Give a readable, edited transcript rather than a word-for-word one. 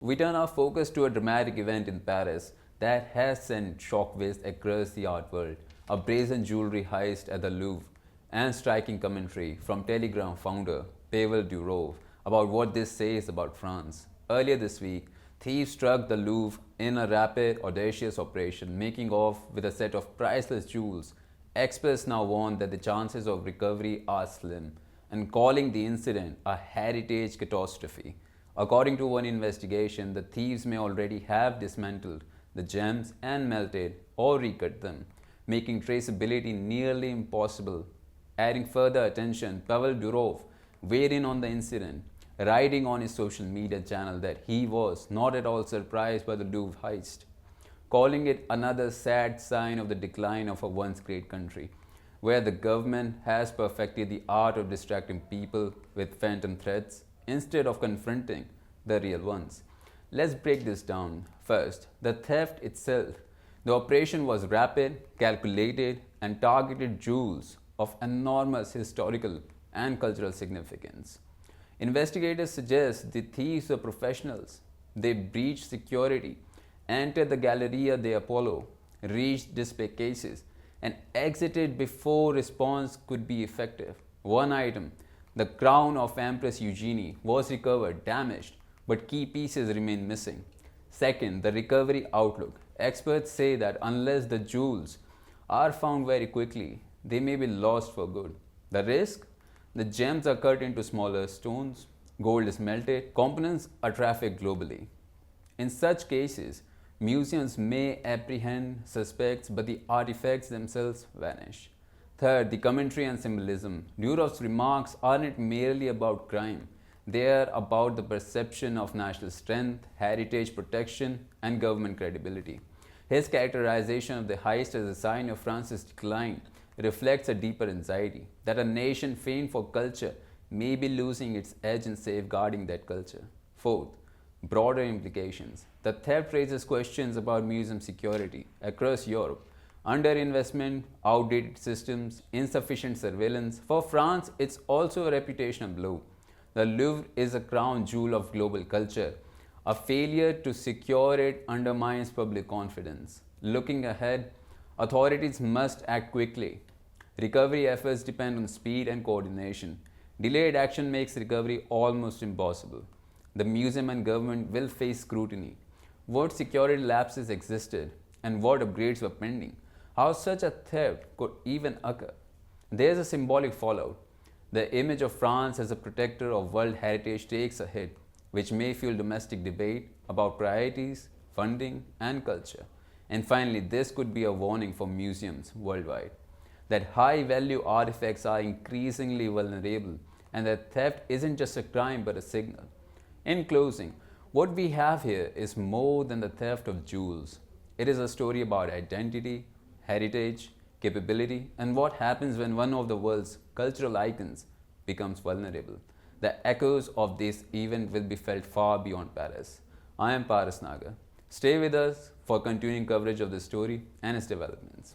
We turn our focus to a dramatic event in Paris that has sent shockwaves across the art world, a brazen jewelry heist at the Louvre, and striking commentary from Telegram founder Pavel Durov about what this says about France. Earlier this week, thieves struck the Louvre in a rapid, audacious operation, making off with a set of priceless jewels. Experts now warn that the chances of recovery are slim and calling the incident a heritage catastrophe. According to one investigation, the thieves may already have dismantled the gems and melted or recut them, making traceability nearly impossible. Adding further attention, Pavel Durov weighed in on the incident, writing on his social media channel that he was not at all surprised by the Louvre heist, calling it another sad sign of the decline of a once great country, where the government has perfected the art of distracting people with phantom threats instead of confronting the real ones. Let's break this down. First, the theft itself. The operation was rapid, calculated, and targeted jewels of enormous historical and cultural significance. Investigators suggest the thieves were professionals. They breached security, entered the Galleria de Apollo, reached display cases, and exited before response could be effective. One item, the crown of Empress Eugenie, was recovered damaged, but key pieces remain missing. Second, the recovery outlook. Experts say that unless the jewels are found very quickly, they may be lost for good. The risk? The gems are cut into smaller stones, gold is melted, components are trafficked globally. In such cases, museums may apprehend suspects, but the artifacts themselves vanish. Third, the commentary and symbolism. Durov's remarks aren't merely about crime. They are about the perception of national strength, heritage protection, and government credibility. His characterization of the heist as a sign of France's decline reflects a deeper anxiety that a nation famed for culture may be losing its edge in safeguarding that culture. Fourth, broader implications. The theft raises questions about museum security across Europe. Underinvestment, outdated systems, insufficient surveillance. For France, it's also a reputational blow. The Louvre is a crown jewel of global culture. A failure to secure it undermines public confidence. Looking ahead, authorities must act quickly. Recovery efforts depend on speed and coordination. Delayed action makes recovery almost impossible. The museum and government will face scrutiny. What security lapses existed and what upgrades were pending? How such a theft could even occur? There is a symbolic fallout. The image of France as a protector of world heritage takes a hit, which may fuel domestic debate about priorities, funding, and culture. And finally, this could be a warning for museums worldwide that high value artifacts are increasingly vulnerable and that theft isn't just a crime but a signal. In closing, what we have here is more than the theft of jewels. It is a story about identity, heritage, capability, and what happens when one of the world's cultural icons becomes vulnerable. The echoes of this event will be felt far beyond Paris. I am Paras Nagar. Stay with us for continuing coverage of the story and its developments.